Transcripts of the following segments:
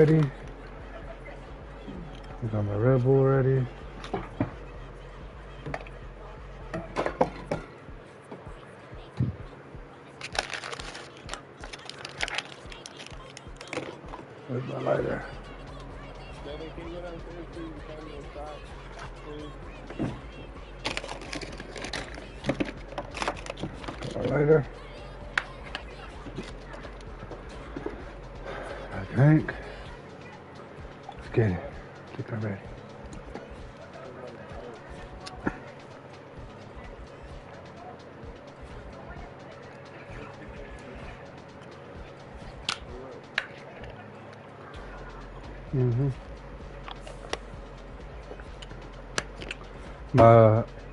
Ready? Got my Red Bull ready. Where's my lighter? Got my lighter. I drink. Let's get it. Get that ready.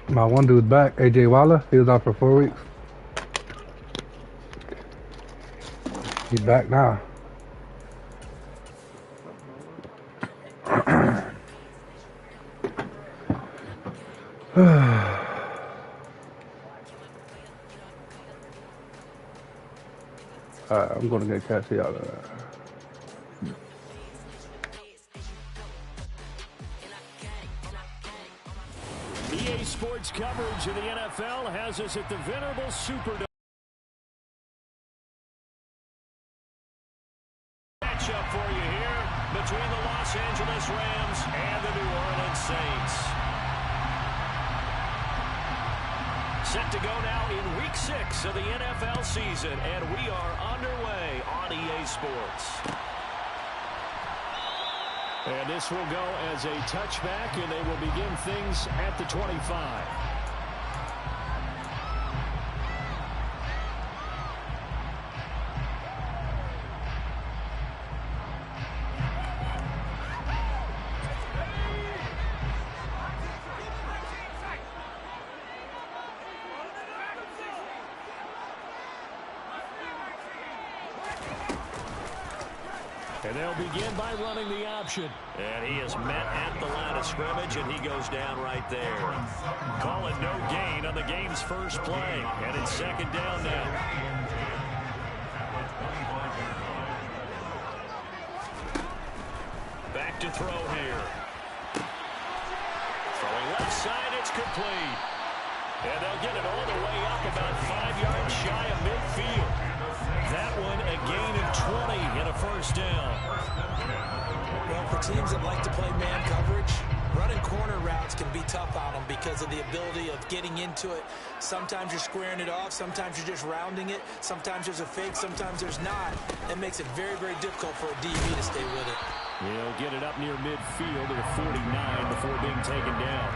My one dude's back, AJ Waller. He was out for 4 weeks. He's back now. I'm gonna get Cassie out of that. EA Sports coverage of the NFL has us at the venerable Superdome. Matchup for you here between the Los Angeles Rams and the New Orleans Saints. Set to go now in Week 6 of the NFL season, and we are underway on EA Sports. And this will go as a touchback, and they will begin things at the 25. And they'll begin by running the option. And he is met at the line of scrimmage, and he goes down right there. Call it no gain on the game's first play. And it's second down now. Back to throw here. Throwing left side, it's complete. And they'll get it all the way up about 5 yards shy of midfield. That one a gain of 20 and a first down. Well, for teams that like to play man coverage, running corner routes can be tough on them because of the ability of getting into it. Sometimes you're squaring it off. Sometimes you're just rounding it. Sometimes there's a fake. Sometimes there's not. It makes it very, very difficult for a DB to stay with it. He'll get it up near midfield at 49 before being taken down.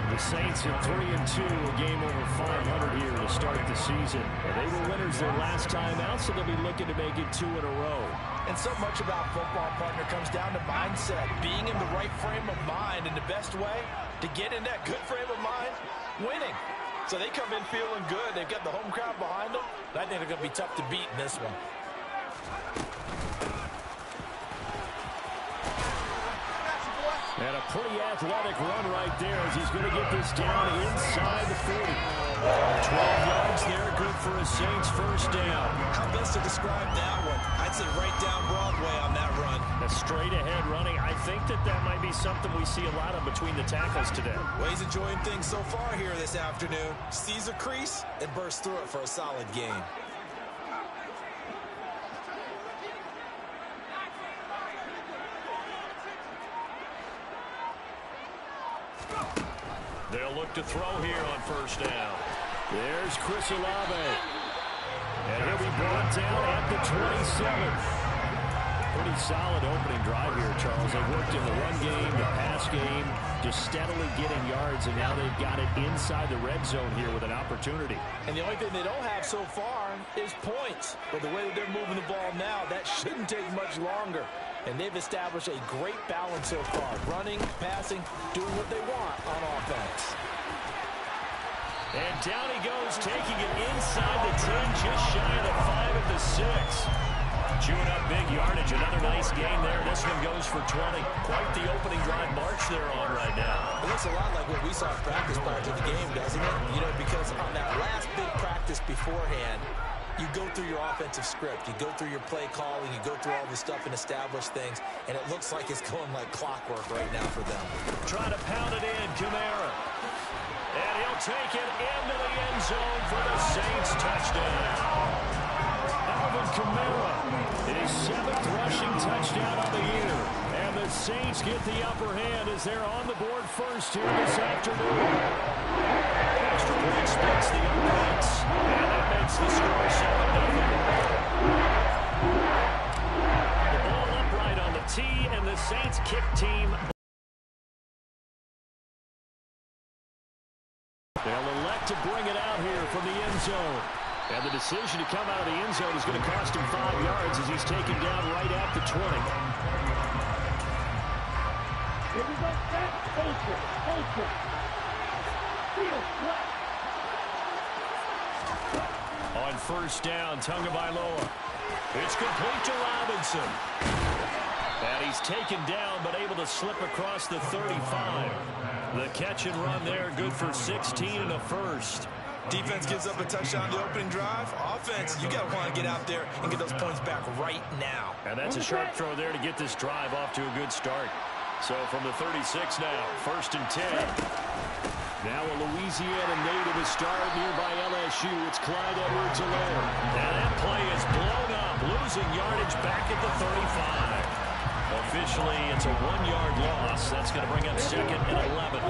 The Saints at 3-2, a game over 500 here to start the season. And they were winners their last time out, so they'll be looking to make it 2 in a row. And so much about football, partner, comes down to mindset. Being in the right frame of mind, and the best way to get in that good frame of mind, winning. So they come in feeling good. They've got the home crowd behind them. I think they're going to be tough to beat in this one. And a pretty athletic run right there as he's going to get this down inside the 40. 12 yards there, good for a Saints first down. How best to describe that one? I'd say right down Broadway on that run. A straight ahead running. I think that might be something we see a lot of between the tackles today. Well, he's enjoying things so far here this afternoon. Sees a crease and bursts through it for a solid game. They'll look to throw here on first down. There's Chris Olave. And he'll be brought down at the 27. Pretty solid opening drive here, Charles. They worked in the run game, the pass game, just steadily getting yards, and now they've got it inside the red zone here with an opportunity. And the only thing they don't have so far is points. But the way that they're moving the ball now, that shouldn't take much longer. And they've established a great balance so far. Running, passing, doing what they want on offense. And down he goes, taking it inside the 10, just shy of the 5 of the 6. Chewing up big yardage. Another nice gain there. This one goes for 20. Quite the opening drive march they're on right now. It looks a lot like what we saw in practice prior to the game, doesn't it? You know, because on that last big practice beforehand, you go through your offensive script. You go through your play calling. You go through all the stuff and establish things. And it looks like it's going like clockwork right now for them. Try to pound it in, Kamara. And he'll take it into the end zone for the Saints touchdown. Alvin Kamara, his 7th rushing touchdown of the year. And the Saints get the upper hand as they're on the board first here this afternoon. Extra point splits the offense, and that makes the score 7-0. The ball upright on the tee, and the Saints kick team. They'll elect to bring it out here from the end zone. And the decision to come out of the end zone is going to cost him 5 yards as he's taken down right at the 20. Here we go, back, On first down, Tagovailoa. It's complete to Robinson. And he's taken down, but able to slip across the 35. The catch and run there, good for 16 and a first. Defense gives up a touchdown on the opening drive. Offense, you got to want to get out there and get those points back right now. And that's a sharp throw there to get this drive off to a good start. So from the 36 now, 1st and 10. Now a Louisiana native is starred nearby LSU. It's Clyde Edwards-Helaire. And that play is blown up, losing yardage back at the 35. Officially, it's a 1-yard loss. That's going to bring up 2nd and 11.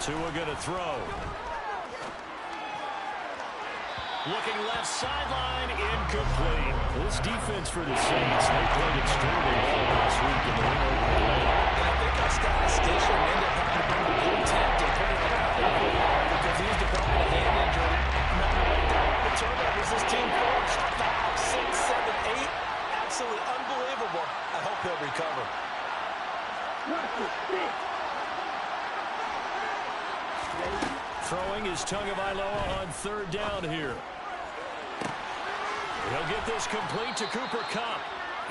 Tua going to throw. Looking left sideline, incomplete. This defense for the Saints, they played extremely well last week in the win over Atlanta. And I think our statistician ended up having to bring the blue tent and put it out because he was developing a hand injury. The turnovers this team forced 5, 6, 7, 8. Absolutely unbelievable. I hope he'll recover. Throwing is Tagovailoa on 3rd down here. He'll get this complete to Cooper Kupp.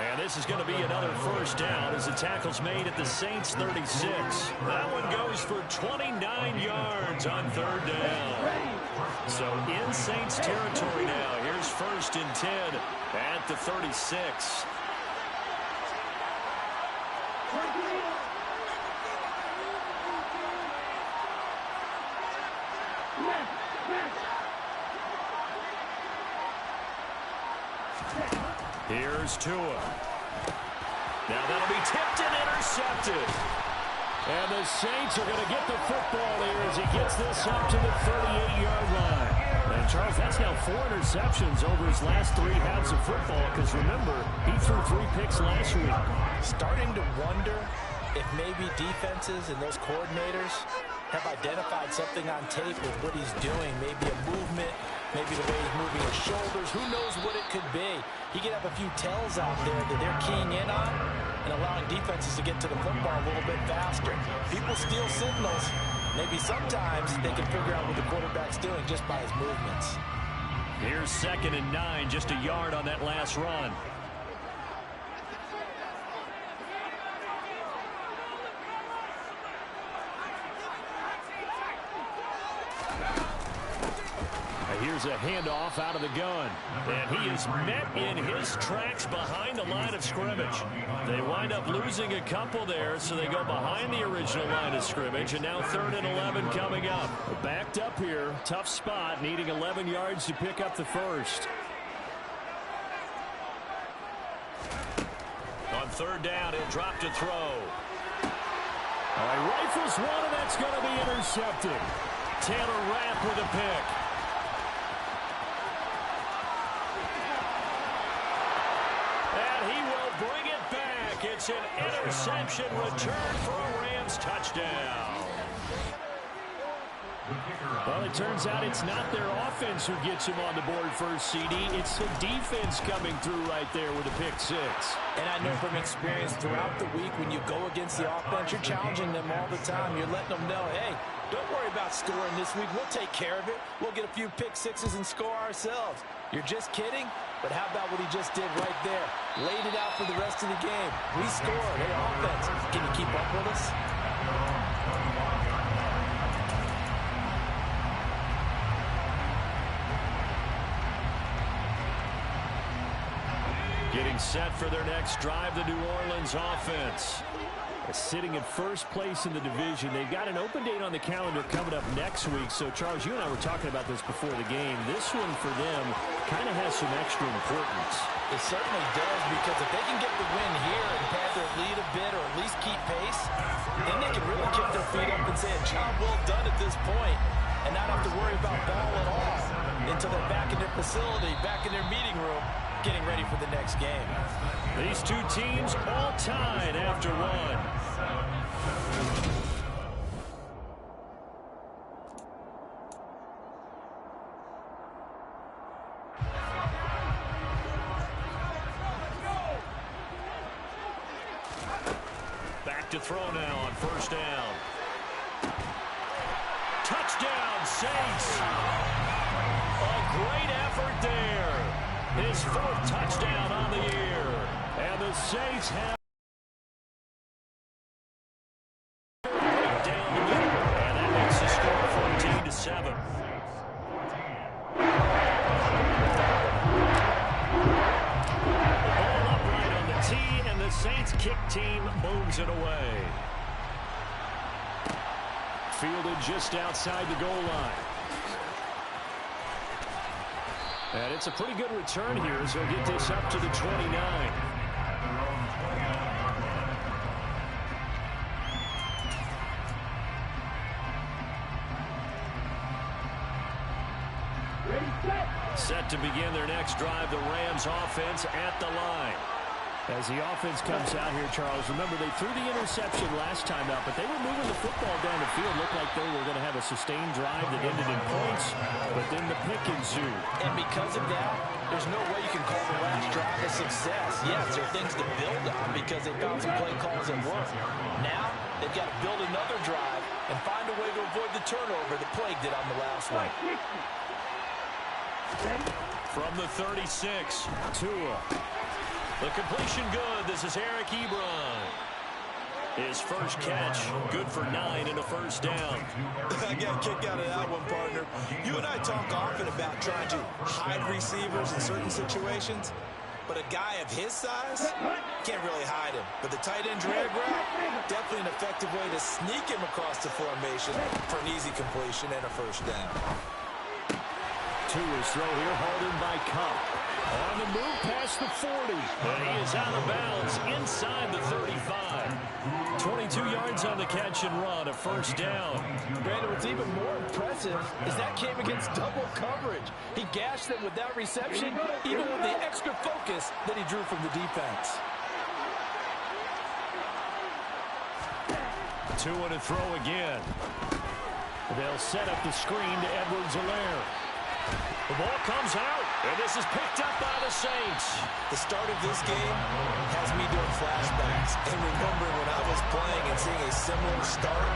And this is going to be another first down as the tackle's made at the Saints 36. That one goes for 29 yards on 3rd down. So in Saints territory now. Here's 1st and 10 at the 36. Here's Tua. Now that'll be tipped and intercepted. And the Saints are going to get the football here as he gets this up to the 38-yard line. And Charles, that's now 4 interceptions over his last 3 halves of football because remember, he threw 3 picks last week. Starting to wonder if maybe defenses and those coordinators have identified something on tape with what he's doing. Maybe a movement, maybe the way he's moving his shoulders. Who knows what it could be? He could have a few tells out there that they're keying in on and allowing defenses to get to the football a little bit faster. People steal signals. Maybe sometimes they can figure out what the quarterback's doing just by his movements. Here's 2nd and 9, just a yard on that last run. Here's a handoff out of the gun. And he is met in his tracks behind the line of scrimmage. They wind up losing a couple there, so they go behind the original line of scrimmage. And now 3rd and 11 coming up. Backed up here. Tough spot, needing 11 yards to pick up the first. On 3rd down, he'll drop to throw. All right, rifles one, and that's going to be intercepted. Taylor Rapp with a pick. It's an interception return for a Rams touchdown. Well, it turns out it's not their offense who gets him on the board first, CD. It's the defense coming through right there with a pick 6. And I know from experience throughout the week when you go against the offense, you're challenging them all the time. You're letting them know, hey, don't worry about scoring this week. We'll take care of it. We'll get a few pick 6s and score ourselves. You're just kidding? But how about what he just did right there? Laid it out for the rest of the game. We scored. Hey, offense, can you keep up with us? Getting set for their next drive, the New Orleans offense. Sitting in first place in the division. They've got an open date on the calendar coming up next week. So, Charles, you and I were talking about this before the game. This one for them kind of has some extra importance. It certainly does, because if they can get the win here and pad their lead a bit or at least keep pace, then they can really kick their feet up and say a job well done at this point and not have to worry about ball at all until they're back in their facility, back in their meeting room, getting ready for the next game. These two teams all tied after one. Back to throw now on first down. Touchdown, Saints. A great effort there. His fourth touchdown on the year. And the Saints have right down the middle. And that makes the score 14-7. The ball upright on the tee, and the Saints kick team moves it away. Fielded just outside the goal line. And it's a pretty good return here as they'll get this up to the 29. Set to begin their next drive, the Rams offense at the line. As the offense comes out here, Charles, remember they threw the interception last time out, but they were moving the football down the field. Looked like they were going to have a sustained drive that ended in points, but then the pick ensued. And because of that, there's no way you can call the last drive a success. Yes, there are things to build on because they found some play calls that work. Now, they've got to build another drive and find a way to avoid the turnover that plagued it on the last one. From the 36, Tua. The completion good. This is Eric Ebron. His first catch, good for 9 and a first down. I got a kick out of that one, partner. You and I talk often about trying to hide receivers in certain situations, but a guy of his size can't really hide him. But the tight end drag route, definitely an effective way to sneak him across the formation for an easy completion and a first down. Tua's throw here, hauled in by Kupp. On the move past the 40. And he is out of bounds inside the 35. 22 yards on the catch and run, a first down. Brandon, what's even more impressive is that came against double coverage. He gashed them with that reception, even with the extra focus that he drew from the defense. Tua to throw again. They'll set up the screen to Edwards-Helaire. The ball comes out, and this is picked up by the Saints. The start of this game has me doing flashbacks and remembering when I was playing and seeing a similar start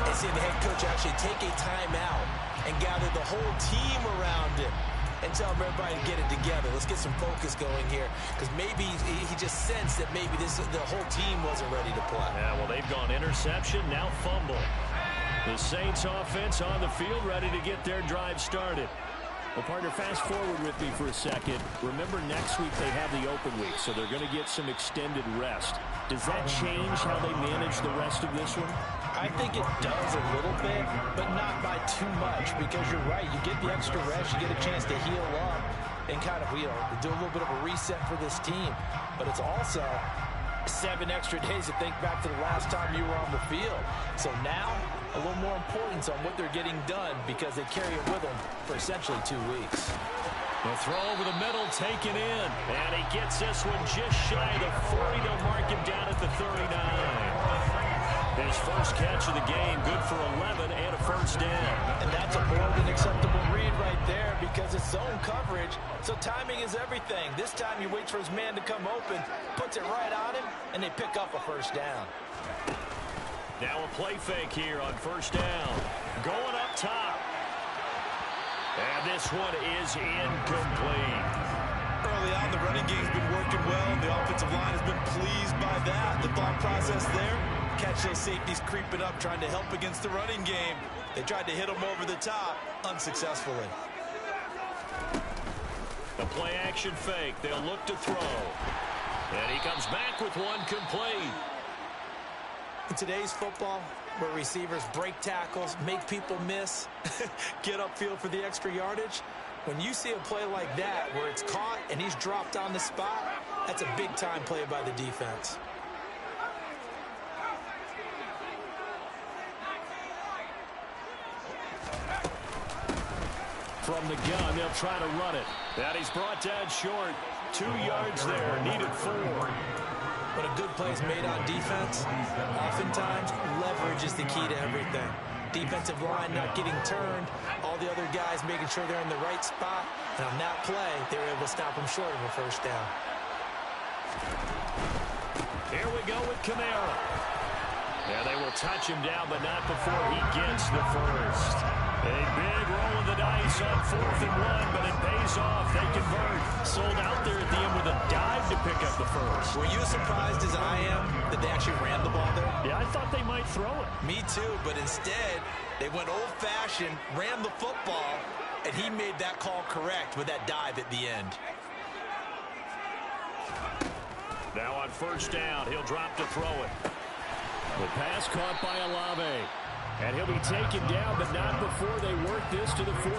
and seeing the head coach actually take a timeout and gather the whole team around him and tell everybody to get it together. Let's get some focus going here, because maybe he just sensed that maybe the whole team wasn't ready to play. Yeah, well, they've gone interception, now fumble. The Saints offense on the field, ready to get their drive started. Well, partner, fast forward with me for a second. Remember, next week they have the open week, so they're going to get some extended rest. Does that change how they manage the rest of this one? I think it does a little bit, but not by too much, because you're right. You get the extra rest, you get a chance to heal up and kind of, do a little bit of a reset for this team. But it's also 7 extra days to think back to the last time you were on the field. So now, a little more importance on what they're getting done, because they carry it with them for essentially 2 weeks. The throw over the middle, taken in. And he gets this one just shy of the 40. They'll mark him down at the 39. His first catch of the game, good for 11 and a first down. And that's a more than acceptable read right there, because it's zone coverage, so timing is everything. This time he waits for his man to come open, puts it right on him, and they pick up a first down. Now a play fake here on first down. Going up top. And this one is incomplete. Early on, the running game's been working well, and the offensive line has been pleased by that. The thought process there, catch those safeties creeping up, trying to help against the running game. They tried to hit them over the top, unsuccessfully. The play action fake. They'll look to throw. And he comes back with one complete. In today's football, where receivers break tackles, make people miss, get upfield for the extra yardage, when you see a play like that where it's caught and he's dropped on the spot, that's a big-time play by the defense. From the gun, they'll try to run it. And he's brought down short. 2 yards there, needed 4. When a good play is made on defense, oftentimes leverage is the key to everything. Defensive line not getting turned, all the other guys making sure they're in the right spot, and on that play, they were able to stop him short of a first down. Here we go with Kamara. And they will touch him down, but not before he gets the first. A big roll of the dice on 4th and 1, but it pays off. They convert. Sold out there at the end with a dive to pick up the first. Were you as surprised as I am that they actually ran the ball there? Yeah, I thought they might throw it. Me too, but instead, they went old-fashioned, ran the football, and he made that call correct with that dive at the end. Now on first down, he'll drop to throw it. The pass caught by Olave. And he'll be taken down, but not before they work this to the 45.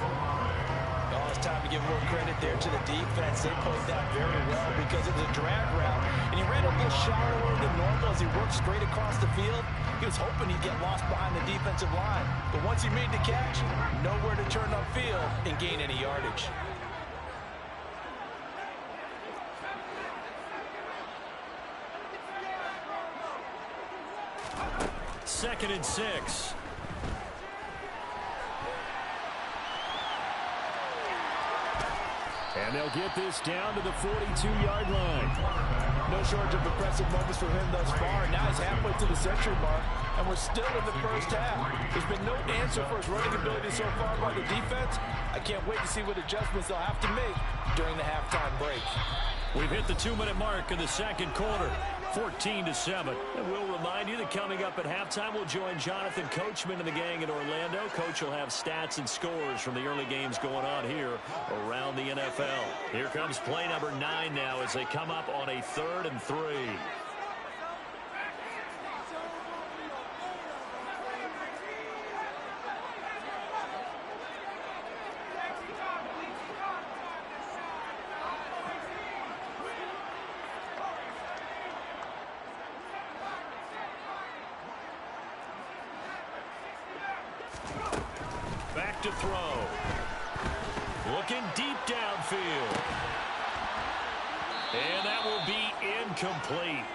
Oh, it's time to give more credit there to the defense. They played that very well because it was a drag route. And he ran a little shallower than normal as he worked straight across the field. He was hoping he'd get lost behind the defensive line. But once he made the catch, nowhere to turn upfield and gain any yardage. Second and 6. And they'll get this down to the 42-yard line. No shortage of impressive moments from him thus far. Now he's halfway to the century mark, and we're still in the first half. There's been no answer for his running ability so far by the defense. I can't wait to see what adjustments they'll have to make during the halftime break. We've hit the 2-minute mark in the second quarter. 14-7. And we'll remind you that coming up at halftime, we'll join Jonathan Coachman and the gang in Orlando. Coach will have stats and scores from the early games going on here around the NFL. Here comes play number 9 now as they come up on a 3rd and 3. Back to throw. Looking deep downfield. And that will be incomplete.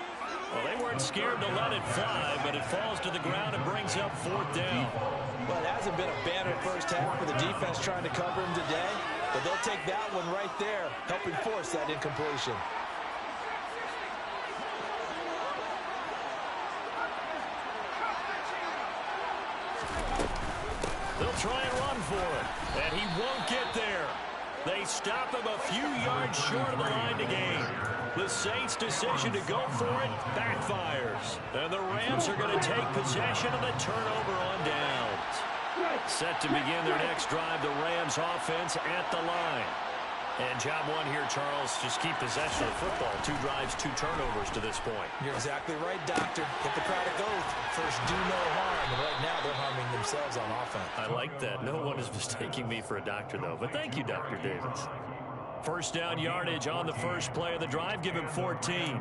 Well, they weren't scared to let it fly, but it falls to the ground and brings up 4th down. Well, it hasn't been a banner first half for the defense trying to cover him today, but they'll take that one right there, helping force that incompletion. They'll try and run for it, and he won't get there. They stop him a few yards short of the line to gain. The Saints' decision to go for it backfires. And the Rams are going to take possession of the turnover on downs. Set to begin their next drive, the Rams offense at the line. And job one here, Charles, just keep possession of the football. 2 drives, 2 turnovers to this point. You're exactly right, Doctor. Hippocratic oath. First, do no harm. And right now, they're harming themselves on offense. I like that. No one is mistaking me for a doctor, though. But thank you, Dr. Davis. First down yardage on the first play of the drive. Give him 14.